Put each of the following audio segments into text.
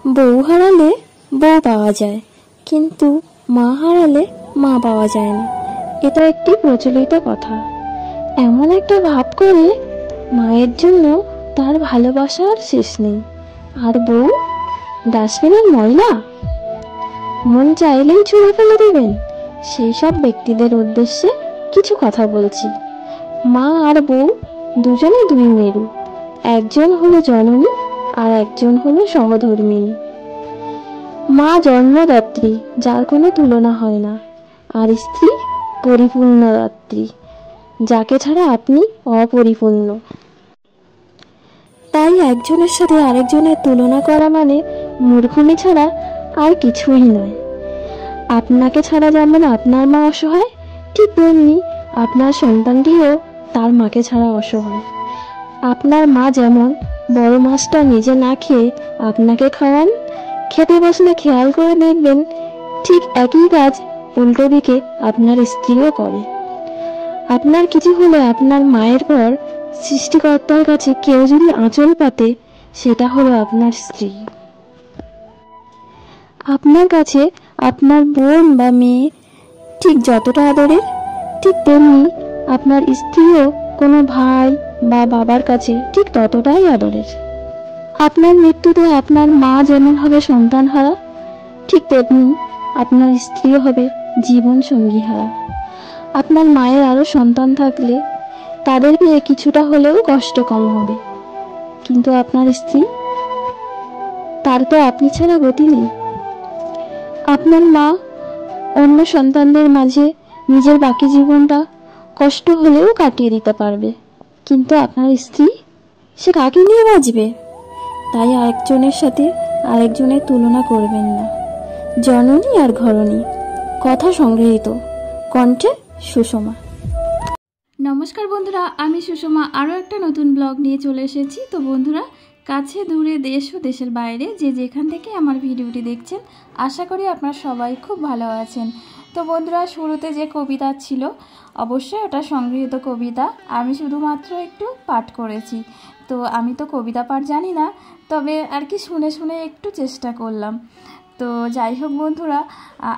বউ হারালে বউ পাওয়া যায়, কিন্তু মা হারালে মা পাওয়া যায় না। এটা একটি প্রচলিত কথা। এমন একটা ভাব করে মায়ের জন্য তার ভালোবাসার শেষ নেই। আর বউ ডাস্টবিনের ময়লা মন চাইলেই ছুঁড়ে ফেলে দেবেন, সেই সব ব্যক্তিদের উদ্দেশ্যে কিছু কথা বলছি। মা আর বউ দুজনে দুই মেরু, একজন হলো জননী আর একজন হলো সহধর্মিণী। মা জন্মদাত্রী, যার কোনো তুলনা হয় না, আর স্ত্রী পরিপূর্ণদাত্রী, যাকে ছাড়া আপনি অপরিপূর্ণ। তাই একজনের সাথে আরেকজনের তুলনা করা মানে মূর্খুমি ছাড়া আর কিছুই নয়। আপনাকে ছাড়া যেমন আপনার মা অসহায়, ঠিক তেমনি আপনার সন্তানটিও তার মাকে ছাড়া অসহায়। আপনার মা যেমন বড় মাছটা নিজে না খেয়ে আপনাকে খাওয়ান, খেতে বসলে খেয়াল করে দেখবেন ঠিক একই কাজ উল্টো দিকে আপনার স্ত্রীও করে। আপনার কিছু হলে আপনার মায়ের পর সৃষ্টিকর্তার কাছে কেউ যদি আঁচল পাতে, সেটা হলো আপনার স্ত্রী। আপনার কাছে আপনার বোন বা মেয়ে ঠিক যতটা আদরের, ঠিক তেমনি আপনার স্ত্রীও কোনো ভাই বা বাবার কাছে ঠিক ততটাই আদরের। আপনার মৃত্যুতে আপনার মা যেমন হবে সন্তান হারা, ঠিক তেমনি আপনার স্ত্রীও হবে জীবন সঙ্গী হারা। আপনার মায়ের আরো সন্তান থাকলে তাদের পেয়ে কিছুটা হলেও কষ্ট কম হবে, কিন্তু আপনার স্ত্রী, তার তো আপনি ছাড়া গতি নেই। আপনার মা অন্য সন্তানদের মাঝে নিজের বাকি জীবনটা কষ্ট হলেও কাটিয়ে দিতে পারবে, কিন্তু আপনার স্ত্রী, সে কাকে নিয়ে বাঁচবে? তাই আরেকজনের সাথে আরেকজনের তুলনা করবেন না। জননী আর ঘরণী। কথা সংগৃহীত, কণ্ঠে সুষমা। নমস্কার বন্ধুরা, আমি সুষমা আরও একটা নতুন ব্লগ নিয়ে চলে এসেছি। তো বন্ধুরা, কাছে দূরে দেশ ও দেশের বাইরে যে যেখান থেকে আমার ভিডিওটি দেখছেন, আশা করি আপনারা সবাই খুব ভালো আছেন। তো বন্ধুরা, শুরুতে যে কবিতা ছিল, অবশ্যই ওটা সংগৃহীত কবিতা, আমি শুধুমাত্র একটু পাঠ করেছি। তো আমি তো কবিতা পাঠ জানি না, তবে আর কি শুনে শুনে একটু চেষ্টা করলাম। তো যাই হোক বন্ধুরা,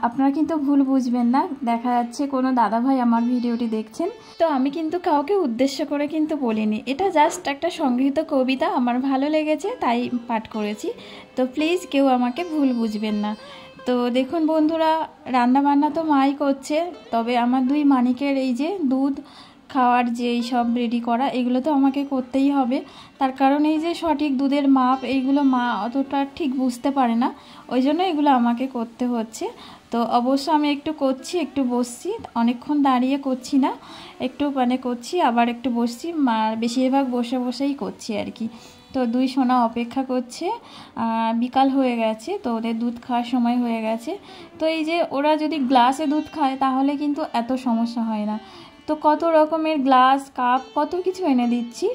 আপনারা কিন্তু ভুল বুঝবেন না, দেখা যাচ্ছে কোনো দাদাভাই আমার ভিডিওটি দেখছেন। তো আমি কিন্তু কাউকে উদ্দেশ্য করে কিন্তু বলিনি, এটা জাস্ট একটা সংগৃহীত কবিতা, আমার ভালো লেগেছে তাই পাঠ করেছি। তো প্লিজ কেউ আমাকে ভুল বুঝবেন না। তো দেখুন বন্ধুরা, রান্না বান্না তো মাই করছে, তবে আমার দুই মানিকের এই যে দুধ খাওয়ার যে এই সব রেডি করা, এগুলো তো আমাকে করতেই হবে। তার কারণ এই যে সঠিক দুধের মাপ, এইগুলো মা অতটা ঠিক বুঝতে পারে না, ওই জন্য এগুলো আমাকে করতে হচ্ছে। তো অবশ্য আমি একটু করছি, একটু বসছি, অনেকক্ষণ দাঁড়িয়ে করছি না, একটু করছি আবার একটু বসছি, বেশিরভাগ বসে বসেই করছি আর কি। তো দুই সোনা অপেক্ষা করছে, বিকাল হয়ে গেছে, তো ওদের দুধ খাওয়ার সময় হয়ে গেছে। তো এই যে ওরা যদি গ্লাসে দুধ খায় তাহলে কিন্তু এত সমস্যা হয় না। তো কত রকমের গ্লাস কাপ কত কিছু এনে দিচ্ছি,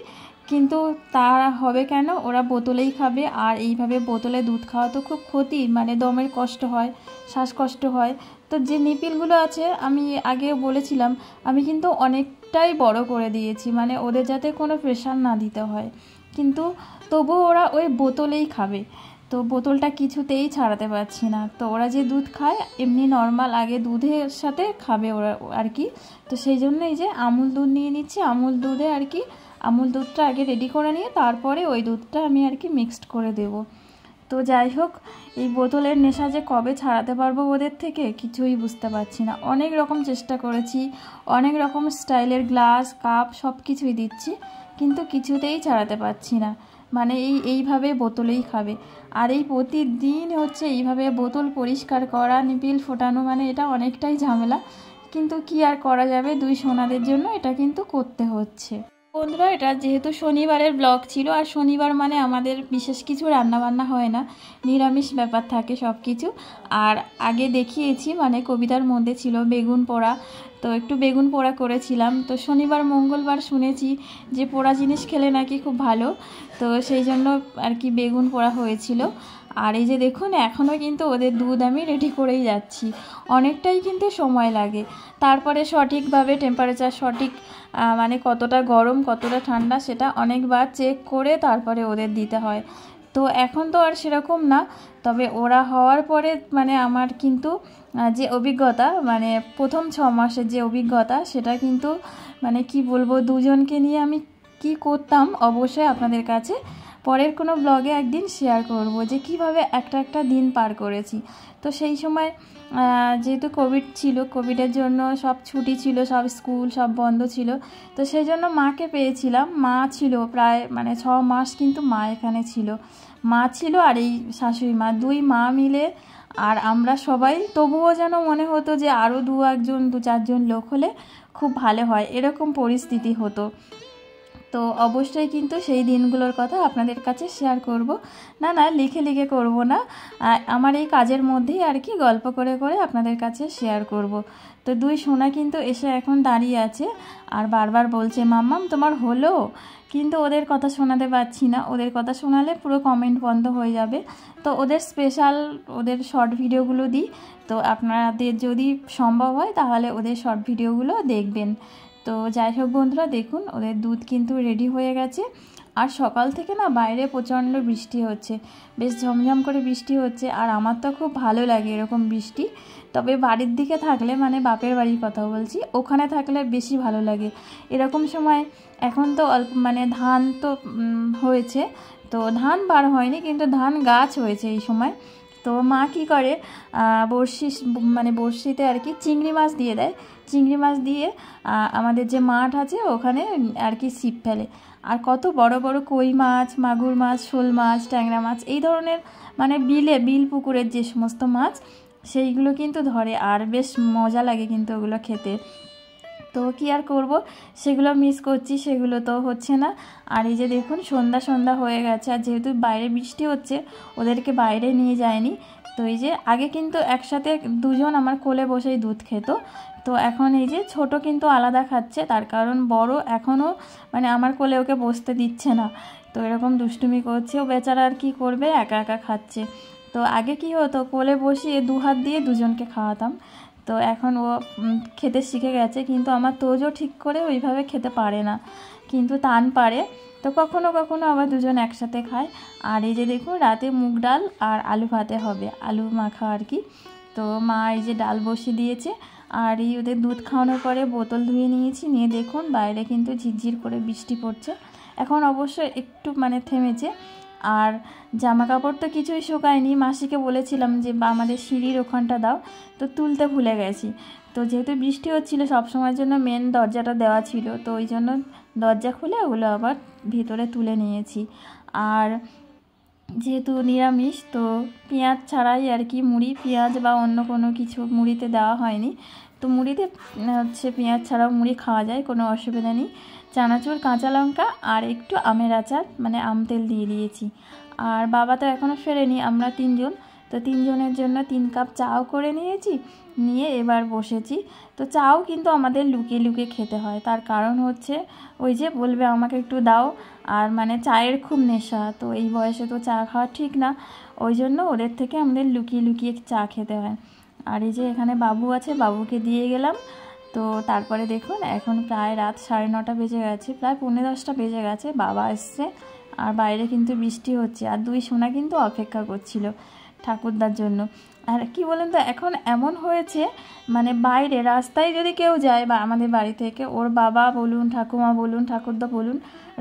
কিন্তু তারা হবে কেন, ওরা বোতলেই খাবে। আর এইভাবে বোতলে দুধ খাওয়া তো খুব ক্ষতি, দমের কষ্ট হয়, শ্বাসকষ্ট হয়। তো যে নিপিলগুলো আছে, আমি আগেও বলেছিলাম, আমি কিন্তু অনেকটাই বড় করে দিয়েছি, ওদের যাতে কোনো প্রেশার না দিতে হয়, কিন্তু তবুও ওরা ওই বোতলেই খাবে। তো বোতলটা কিছুতেই ছাড়াতে পারছি না। তো ওরা যে দুধ খায় এমনি নর্মাল আগে দুধের সাথে খাবে ওরা আর কি। তো সেই জন্য এই যে আমুল দুধ নিয়ে নিচ্ছি, আমুল দুধে আর কি আমুল দুধটা আগে রেডি করে নিয়ে তারপরে ওই দুধটা আমি আর কি মিক্সড করে দেব। তো যাই হোক, এই বোতলের নেশা যে কবে ছাড়াতে পারবো ওদের থেকে কিছুই বুঝতে পারছি না। অনেক রকম চেষ্টা করেছি, অনেক রকম স্টাইলের গ্লাস কাপ সব কিছুই দিচ্ছি, কিন্তু কিছুতেই ছাড়াতে পারছি না। এইভাবে বোতলেই খাবে। আর এই প্রতিদিন হচ্ছে এইভাবে বোতল পরিষ্কার করা, নিপিল ফোটানো, এটা অনেকটাই ঝামেলা, কিন্তু কি আর করা যাবে, দুই সোনাদের জন্য এটা কিন্তু করতে হচ্ছে। বন্ধুরা, এটা যেহেতু শনিবারের ব্লগ ছিল, আর শনিবার আমাদের বিশেষ কিছু রান্নাবান্না হয় না, নিরামিষ ব্যাপার থাকে সব কিছু। আর আগে দেখিয়েছি কবিতার মধ্যে ছিল বেগুন পোড়া, তো একটু বেগুন পোড়া করেছিলাম। তো শনিবার মঙ্গলবার শুনেছি যে পোড়া জিনিস খেলে নাকি খুব ভালো, তো সেই জন্য আর কি বেগুন পোড়া হয়েছিল। আর এই যে দেখুন, এখনও কিন্তু ওদের দুধ আমি রেডি করেই যাচ্ছি, অনেকটাই কিন্তু সময় লাগে। তারপরে সঠিকভাবে টেম্পারেচার সঠিক কতটা গরম কতটা ঠান্ডা সেটা অনেকবার চেক করে তারপরে ওদের দিতে হয়। তো এখন তো আর সেরকম না, তবে ওরা হওয়ার পরে মানে আমার কিন্তু যে অভিজ্ঞতা, মানে প্রথম 6 মাসের যে অভিজ্ঞতা, সেটা কিন্তু মানে কি বলবো, দুজনকে নিয়ে আমি কি করতাম অবশ্যই আপনাদের কাছে পরের কোনো ব্লগে একদিন শেয়ার করব, যে কিভাবে একটা দিন পার করেছি। তো সেই সময় যেহেতু কোভিড ছিল, কোভিডের জন্য সব ছুটি ছিল, সব স্কুল সব বন্ধ ছিল, তো সেই জন্য মাকে পেয়েছিলাম। মা ছিল প্রায় মানে 6 মাস, কিন্তু মা এখানে ছিল, মা ছিল আর এই শাশুড়ি মা, 2 মা মিলে আর আমরা সবাই। তবুও যেন মনে হতো যে আরও 2-4 জন লোক হলে খুব ভালো হয়, এরকম পরিস্থিতি হতো। তো অবশ্যই কিন্তু সেই দিনগুলোর কথা আপনাদের কাছে শেয়ার করব। না লিখে করব না, আমার এই কাজের মধ্যেই আর কি গল্প করে আপনাদের কাছে শেয়ার করব। তো 2 সোনা কিন্তু এসে এখন দাঁড়িয়ে আছে আর বারবার বলছে মাম্মাম তোমার হলো, কিন্তু ওদের কথা শোনাতে পারছি না, ওদের কথা শোনালে পুরো কমেন্ট বন্ধ হয়ে যাবে। তো ওদের স্পেশাল ওদের শর্ট ভিডিওগুলো দিই, তো আপনাদের যদি সম্ভব হয় তাহলে ওদের শর্ট ভিডিওগুলো দেখবেন। তো যাই হোক বন্ধুরা, দেখুন ওদের দুধ কিন্তু রেডি হয়ে গেছে। আর সকাল থেকে না বাইরে প্রচণ্ড বৃষ্টি হচ্ছে, বেশ ঝমঝম করে বৃষ্টি হচ্ছে, আর আমার তো খুব ভালো লাগে এরকম বৃষ্টি। তবে বাড়ির দিকে থাকলে, মানে বাপের বাড়ির কথা বলছি, ওখানে থাকলে বেশি ভালো লাগে এরকম সময়। এখন তো অল্প মানে ধান তো হয়েছে, তো ধান বার হয়নি, কিন্তু ধান গাছ হয়েছে এই সময়। তো মা কি করে, বড়শিতে আর কি চিংড়ি মাছ দিয়ে দেয়, চিংড়ি মাছ দিয়ে আমাদের যে মাঠ আছে ওখানে আর কি ছিপ ফেলে। আর কত বড় বড় কই মাছ, মাগুর মাছ, শোল মাছ, ট্যাংরা মাছ, এই ধরনের মানে বিল পুকুরের যে সমস্ত মাছ, সেইগুলো কিন্তু ধরে, আর বেশ মজা লাগে কিন্তু ওগুলো খেতে। তো কি আর করব, সেগুলো মিস করছি, সেগুলো তো হচ্ছে না। আর এই যে দেখুন সন্ধ্যা হয়ে গেছে, আর যেহেতু বাইরে বৃষ্টি হচ্ছে ওদেরকে বাইরে নিয়ে যায়নি। তো এই যে আগে কিন্তু একসাথে 2 জন আমার কোলে বসেই দুধ খেত, তো এখন এই যে ছোট কিন্তু আলাদা খাচ্ছে, তার কারণ বড় এখনও মানে আমার কোলে ওকে বসতে দিচ্ছে না। তো এরকম দুষ্টুমি করছে, ও বেচারা আর কি করবে, একা খাচ্ছে। তো আগে কি হতো, কোলে বসিয়ে 2 হাত দিয়ে 2 জনকে খাওয়াতাম। তো এখন ও খেতে শিখে গেছে, কিন্তু আমার তোজও ঠিক করে ওইভাবে খেতে পারে না, কিন্তু তান পারে। তো কখনো আবার 2 জন একসাথে খায়। আর এই যে দেখুন রাতে মুগ ডাল আর আলু ভাতে হবে, আলু মাখা আর কি। তো মা এই যে ডাল বসিয়ে দিয়েছে, আর এই ওদের দুধ খাওয়ানোর পরে বোতল ধুয়ে নিয়েছি, নিয়ে দেখুন বাইরে কিন্তু ঝিরঝির করে বৃষ্টি পড়ছে। এখন অবশ্য একটু মানে থেমেছে। আর জামা কাপড় তো কিছুই শুকায়নি, মাসিকে বলেছিলাম যে আমাদের সিঁড়ির ওখানটা দাও, তো তুলতে ভুলে গেছি। তো যেহেতু বৃষ্টি হচ্ছিলো, সবসময়ের জন্য মেন দরজাটা দেওয়া ছিল, তো ওই জন্য দরজা খুলে ওগুলো আবার ভিতরে তুলে নিয়েছি। আর যেহেতু নিরামিষ, তো পেঁয়াজ ছাড়াই আর কি মুড়ি, পেঁয়াজ বা অন্য কোনো কিছু মুড়িতে দেওয়া হয়নি। তো মুড়িতে হচ্ছে পেঁয়াজ ছাড়াও মুড়ি খাওয়া যায়, কোনো অসুবিধা নেই। চানাচুর, কাঁচা লঙ্কা আর একটু আমের আচার মানে আম তেল দিয়ে দিয়েছি। আর বাবা তো এখনও ফেরেনি, আমরা 3 জন, তো 3 জনের জন্য 3 কাপ চাও করে নিয়েছি, নিয়ে এবার বসেছি। তো চাও কিন্তু আমাদের লুকিয়ে খেতে হয়, তার কারণ হচ্ছে ওই যে বলবে আমাকে একটু দাও, আর মানে চায়ের খুব নেশা, তো এই বয়সে তো চা খাওয়া ঠিক না, ওই জন্য ওদের থেকে আমাদের লুকিয়ে চা খেতে হয়। আর এই যে এখানে বাবু আছে, বাবুকে দিয়ে গেলাম। তো তারপরে দেখুন এখন প্রায় রাত 9:30 বেজে গেছে, প্রায় 10:45 বেজে গেছে, বাবা এসছে। আর বাইরে কিন্তু বৃষ্টি হচ্ছে, আর 2 সোনা কিন্তু অপেক্ষা করছিল ঠাকুরদার জন্য। আর কি বলেন তো, এখন এমন হয়েছে মানে বাইরে রাস্তায় যদি কেউ যায় বা আমাদের বাড়ি থেকে, ওর বাবা বলুন, ঠাকুমা বলুন, ঠাকুরদা বলুন,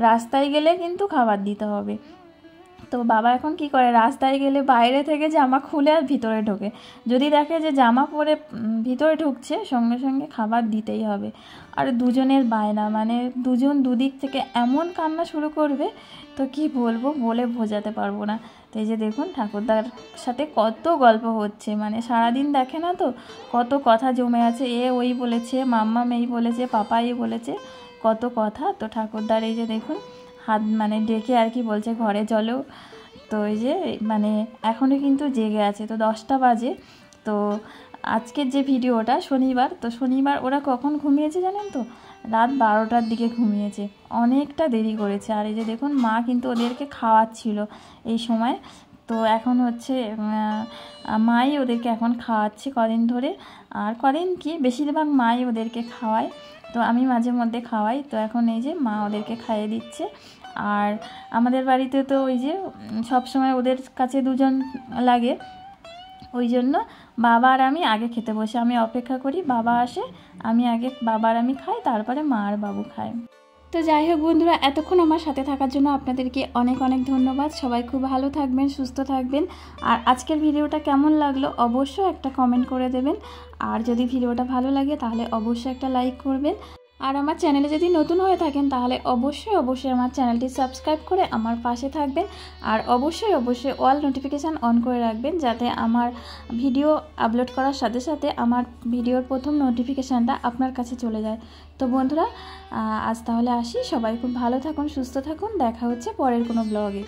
রাস্তায় গেলে কিন্তু খাবার দিতে হবে। তো বাবা এখন কি করে, রাস্তায় গেলে বাইরে থেকে জামা খুলে আর ভিতরে ঢোকে, যদি দেখে যে জামা পরে ভিতরে ঢুকছে, সঙ্গে সঙ্গে খাবার দিতেই হবে। আর 2 জনের বায়না, মানে 2 জন দুদিক থেকে এমন কান্না শুরু করবে, তো কি বলবো, বলে বোঝাতে পারবো না। তো এই যে দেখুন ঠাকুরদার সাথে কত গল্প হচ্ছে, মানে সারাদিন দেখে না তো, কত কথা জমে আছে, এ ওই বলেছে, মাম্মাম এই বলেছে, পাপা এই বলেছে, কত কথা। তো ঠাকুরদার এই যে দেখুন হাত মানে ডেকে আর কি বলছে ঘরে চলো। তো এই যে মানে এখনও কিন্তু জেগে আছে, তো 10টা বাজে। তো আজকের যে ভিডিওটা শনিবার, তো শনিবার ওরা কখন ঘুমিয়েছে জানেন তো, রাত 12টার দিকে ঘুমিয়েছে, অনেকটা দেরি করেছে। আর এই যে দেখুন মা কিন্তু ওদেরকে খাওয়াচ্ছিল এই সময়। তো এখন হচ্ছে মাই ওদেরকে এখন খাওয়াচ্ছে কদিন ধরে, আর কদিন কি বেশিরভাগ মাই ওদেরকে খাওয়ায়, তো আমি মাঝে মধ্যে খাওয়াই। তো এখন এই যে মা ওদেরকে খাইয়ে দিচ্ছে। আর আমাদের বাড়িতে তো ওই যে সব সময় ওদের কাছে দুজন লাগে, ওই জন্য বাবা আর আমি আগে খেতে বসে, আমি অপেক্ষা করি বাবা আসে, আমি আগে বাবা আর আমি খাই, তারপরে মা আর বাবু খায়। তো যাই হোক বন্ধুরা, এতক্ষণ আমার সাথে থাকার জন্য আপনাদেরকে অনেক অনেক ধন্যবাদ। সবাই খুব ভালো থাকবেন, সুস্থ থাকবেন। আর আজকের ভিডিওটা কেমন লাগলো অবশ্যই একটা কমেন্ট করে দেবেন। আর যদি ভিডিওটা ভালো লাগে তাহলে অবশ্যই একটা লাইক করবেন। আর আমার চ্যানেলে যদি নতুন হয়ে থাকেন তাহলে অবশ্যই আমার চ্যানেলটি সাবস্ক্রাইব করে আমার পাশে থাকবেন। আর অবশ্যই অল নোটিফিকেশান অন করে রাখবেন, যাতে আমার ভিডিও আপলোড করার সাথে সাথে আমার ভিডিওর প্রথম নোটিফিকেশানটা আপনার কাছে চলে যায়। তো বন্ধুরা, আজ তাহলে আসি। সবাই খুব ভালো থাকুন, সুস্থ থাকুন। দেখা হচ্ছে পরের কোনো ব্লগে।